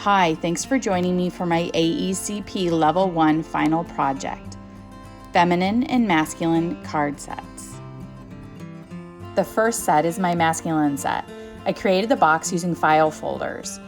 Hi, thanks for joining me for my AECP Level 1 final project, Feminine and Masculine Card Sets. The first set is my masculine set. I created the box using file folders.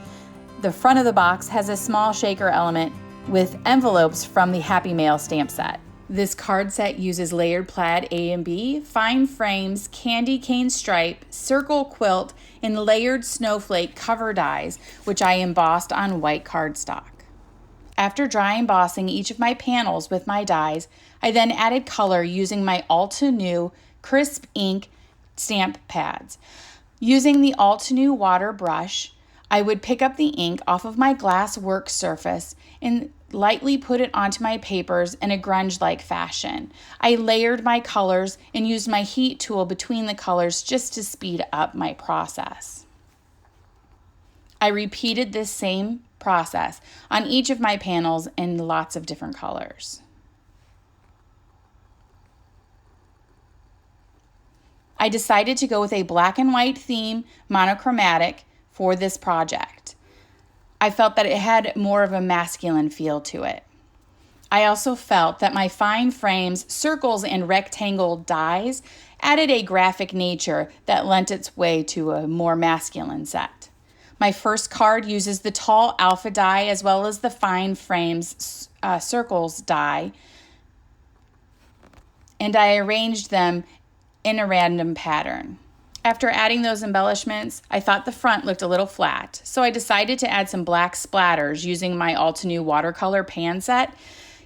The front of the box has a small shaker element with envelopes from the Happy Mail stamp set. This card set uses layered plaid A and B, fine frames, candy cane stripe, circle quilt, and layered snowflake cover dies, which I embossed on white cardstock. After dry embossing each of my panels with my dies, I then added color using my Altenew crisp ink stamp pads. Using the Altenew water brush, I would pick up the ink off of my glass work surface and lightly put it onto my papers in a grunge-like fashion. I layered my colors and used my heat tool between the colors just to speed up my process. I repeated this same process on each of my panels in lots of different colors. I decided to go with a black and white theme, monochromatic, for this project. I felt that it had more of a masculine feel to it. I also felt that my fine frames, circles, and rectangle dies added a graphic nature that lent its way to a more masculine set. My first card uses the tall alpha die as well as the fine frames circles die, and I arranged them in a random pattern. After adding those embellishments, I thought the front looked a little flat, so I decided to add some black splatters using my Altenew watercolor pan set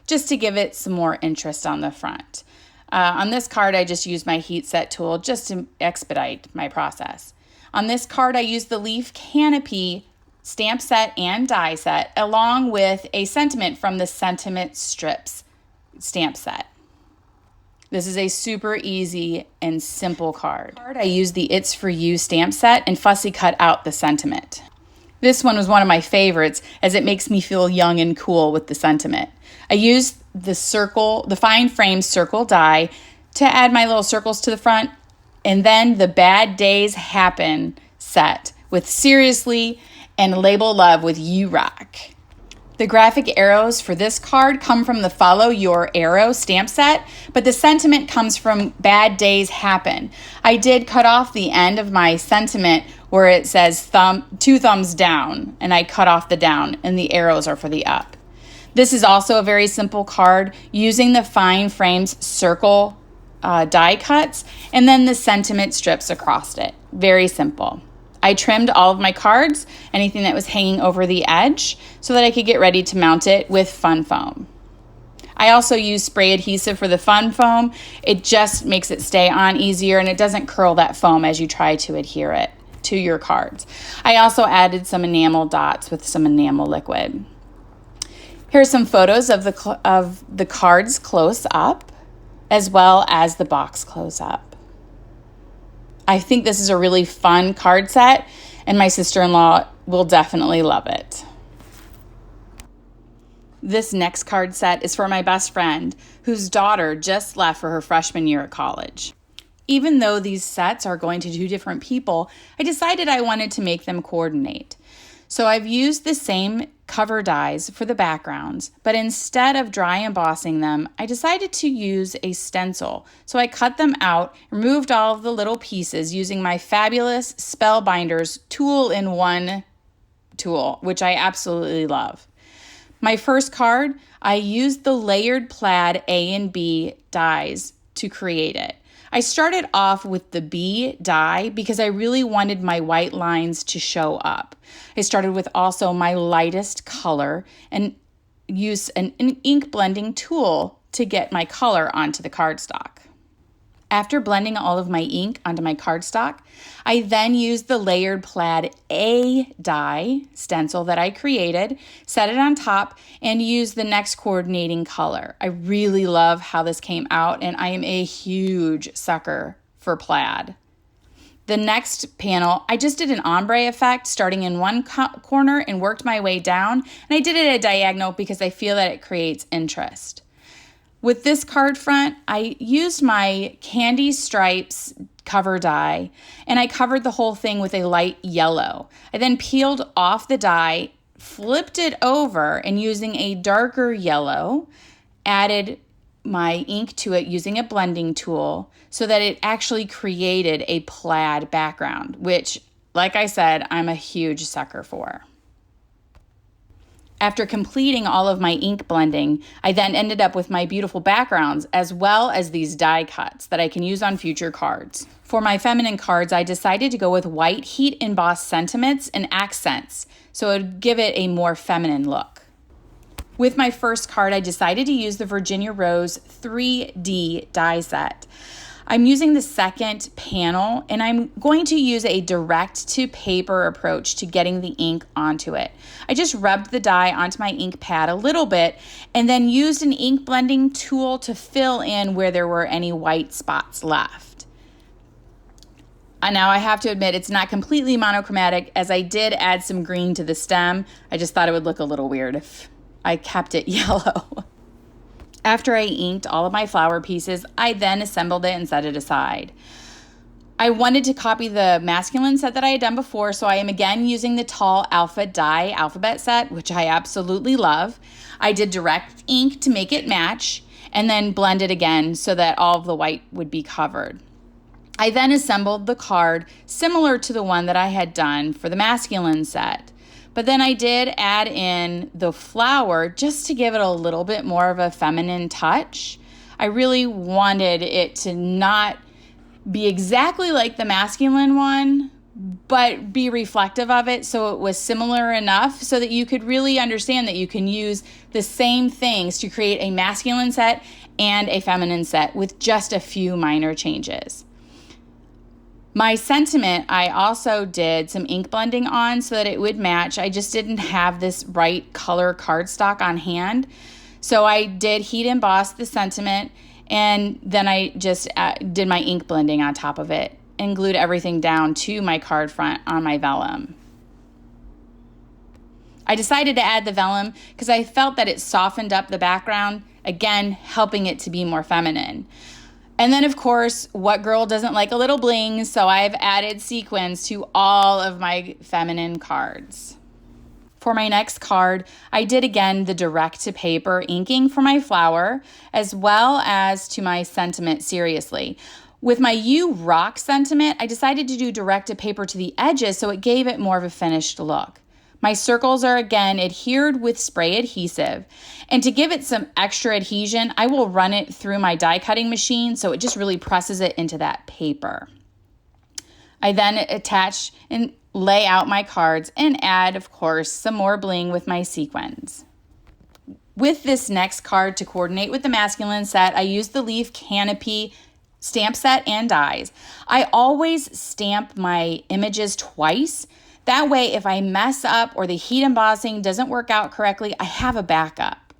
just to give it some more interest on the front. On this card, I just used my heat set tool just to expedite my process. On this card, I used the leaf canopy stamp set and die set along with a sentiment from the Sentiment Strips stamp set. This is a super easy and simple card. I used the It's For You stamp set and fussy cut out the sentiment. This one was one of my favorites as it makes me feel young and cool with the sentiment. I used the fine frame circle die to add my little circles to the front, and then the Bad Days Happen set with Seriously and Label Love with You Rock. The graphic arrows for this card come from the Follow Your Arrow stamp set, but the sentiment comes from Bad Days Happen. I did cut off the end of my sentiment where it says two thumbs down, and I cut off the down, and the arrows are for the up. This is also a very simple card using the fine frames circle die cuts and then the sentiment strips across it. Very simple. I trimmed all of my cards, anything that was hanging over the edge, so that I could get ready to mount it with Fun Foam. I also use spray adhesive for the Fun Foam. It just makes it stay on easier and it doesn't curl that foam as you try to adhere it to your cards. I also added some enamel dots with some enamel liquid. Here's some photos of the cards close up as well as the box close up. I think this is a really fun card set, and my sister-in-law will definitely love it. This next card set is for my best friend, whose daughter just left for her freshman year at college. Even though these sets are going to 2 different people, I decided I wanted to make them coordinate. So I've used the same cover dies for the backgrounds, but instead of dry embossing them, I decided to use a stencil. So I cut them out, removed all of the little pieces using my fabulous Spellbinders tool-in-one tool, which I absolutely love. My first card, I used the layered plaid A and B dies to create it. I started off with the B die because I really wanted my white lines to show up. I started with also my lightest color and used an ink blending tool to get my color onto the cardstock. After blending all of my ink onto my cardstock, I then used the layered plaid A die stencil that I created, set it on top, and used the next coordinating color. I really love how this came out, and I am a huge sucker for plaid. The next panel, I just did an ombre effect starting in one corner and worked my way down, and I did it at a diagonal because I feel that it creates interest. With this card front, I used my Candy Stripes cover die, and I covered the whole thing with a light yellow. I then peeled off the die flipped it over and using a darker yellow, added my ink to it using a blending tool so that it actually created a plaid background, which, like I said, I'm a huge sucker for. After completing all of my ink blending, I then ended up with my beautiful backgrounds as well as these die cuts that I can use on future cards. For my feminine cards, I decided to go with white heat embossed sentiments and accents, so it would give it a more feminine look. With my first card, I decided to use the Virginia Rose 3D die set. I'm using the second panel, and I'm going to use a direct-to-paper approach to getting the ink onto it. I just rubbed the die onto my ink pad a little bit and then used an ink blending tool to fill in where there were any white spots left. Now I have to admit it's not completely monochromatic, as I did add some green to the stem. I just thought it would look a little weird if I kept it yellow. After I inked all of my flower pieces, I then assembled it and set it aside. I wanted to copy the masculine set that I had done before, so I am again using the tall alpha die alphabet set, which I absolutely love. I did direct ink to make it match and then blend it again so that all of the white would be covered. I then assembled the card similar to the one that I had done for the masculine set. But then I did add in the flower just to give it a little bit more of a feminine touch. I really wanted it to not be exactly like the masculine one, but be reflective of it, so it was similar enough so that you could really understand that you can use the same things to create a masculine set and a feminine set with just a few minor changes. My sentiment, I also did some ink blending on so that it would match. I just didn't have this right color cardstock on hand. So I did heat emboss the sentiment, and then I just did my ink blending on top of it and glued everything down to my card front on my vellum. I decided to add the vellum because I felt that it softened up the background, again, helping it to be more feminine. And then, of course, what girl doesn't like a little bling? So I've added sequins to all of my feminine cards. For my next card, I did again the direct-to-paper inking for my flower, as well as to my sentiment seriously. With my You Rock sentiment, I decided to do direct-to-paper to the edges so it gave it more of a finished look. My circles are again adhered with spray adhesive. And to give it some extra adhesion, I will run it through my die cutting machine so it just really presses it into that paper. I then attach and lay out my cards and add, of course, some more bling with my sequins. With this next card to coordinate with the masculine set, I used the leaf canopy stamp set and dies. I always stamp my images twice. That way, if I mess up or the heat embossing doesn't work out correctly, I have a backup.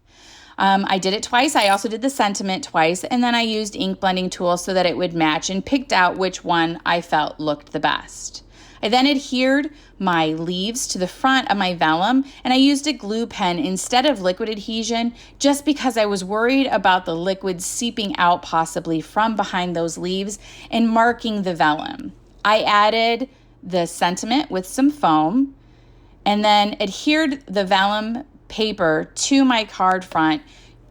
I did it twice. I also did the sentiment twice, and then I used ink blending tools so that it would match and picked out which one I felt looked the best. I then adhered my leaves to the front of my vellum, and I used a glue pen instead of liquid adhesion just because I was worried about the liquid seeping out possibly from behind those leaves and marking the vellum. I added the sentiment with some foam and then adhered the vellum paper to my card front,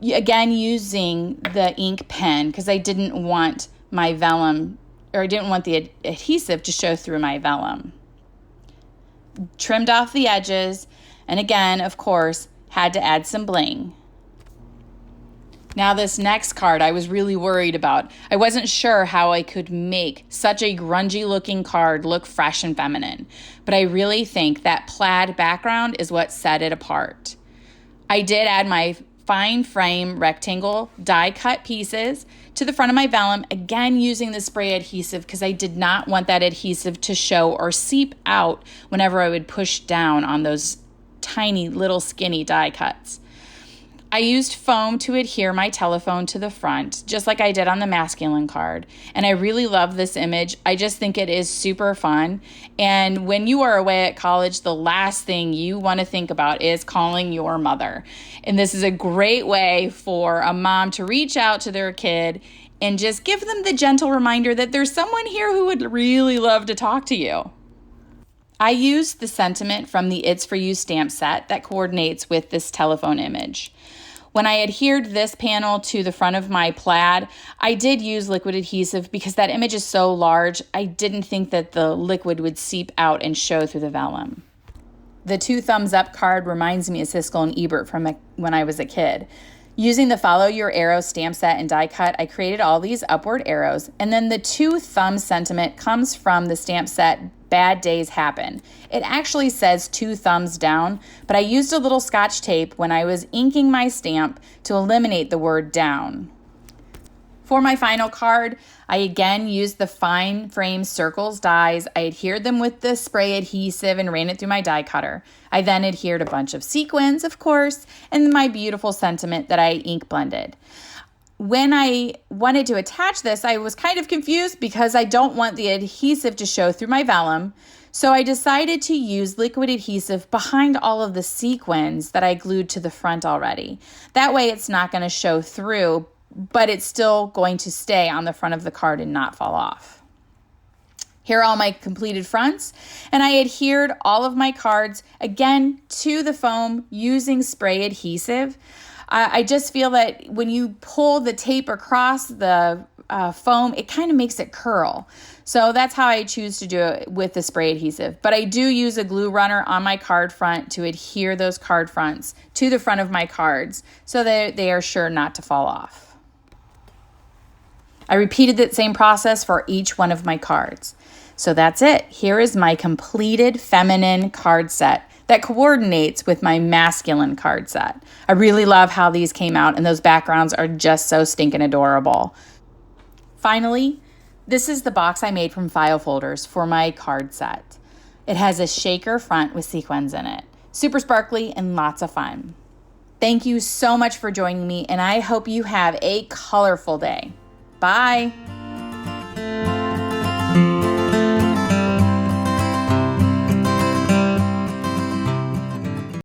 again using the ink pen because I didn't want my vellum, or I didn't want the adhesive to show through my vellum. Trimmed off the edges, and again, of course, had to add some bling. Now this next card I was really worried about. I wasn't sure how I could make such a grungy looking card look fresh and feminine, but I really think that plaid background is what set it apart. I did add my fine frame rectangle die cut pieces to the front of my vellum, again using the spray adhesive because I did not want that adhesive to show or seep out whenever I would push down on those tiny little skinny die cuts. I used foam to adhere my telephone to the front, just like I did on the masculine card. And I really love this image. I just think it is super fun. And when you are away at college, the last thing you want to think about is calling your mother. And this is a great way for a mom to reach out to their kid and just give them the gentle reminder that there's someone here who would really love to talk to you. I used the sentiment from the It's For You stamp set that coordinates with this telephone image. When I adhered this panel to the front of my plaid, I did use liquid adhesive because that image is so large, I didn't think that the liquid would seep out and show through the vellum. The 2 thumbs up card reminds me of Siskel and Ebert from when I was a kid. Using the Follow Your Arrow stamp set and die cut, I created all these upward arrows, and then the 2 thumbs sentiment comes from the stamp set Bad Days Happen. It actually says 2 thumbs down, but I used a little Scotch tape when I was inking my stamp to eliminate the word down. For my final card, I again used the fine frame circles dies. I adhered them with the spray adhesive and ran it through my die cutter. I then adhered a bunch of sequins, of course, and my beautiful sentiment that I ink blended. When I wanted to attach this, I was kind of confused because I don't want the adhesive to show through my vellum. So I decided to use liquid adhesive behind all of the sequins that I glued to the front already. That way it's not going to show through, but it's still going to stay on the front of the card and not fall off. Here are all my completed fronts, and I adhered all of my cards again to the foam using spray adhesive. I just feel that when you pull the tape across the foam, it kind of makes it curl. So that's how I choose to do it with the spray adhesive. But I do use a glue runner on my card front to adhere those card fronts to the front of my cards so that they are sure not to fall off. I repeated that same process for each one of my cards. So that's it. Here is my completed feminine card set that coordinates with my masculine card set. I really love how these came out, and those backgrounds are just so stinking adorable. Finally, this is the box I made from file folders for my card set. It has a shaker front with sequins in it. Super sparkly and lots of fun. Thank you so much for joining me, and I hope you have a colorful day. Bye.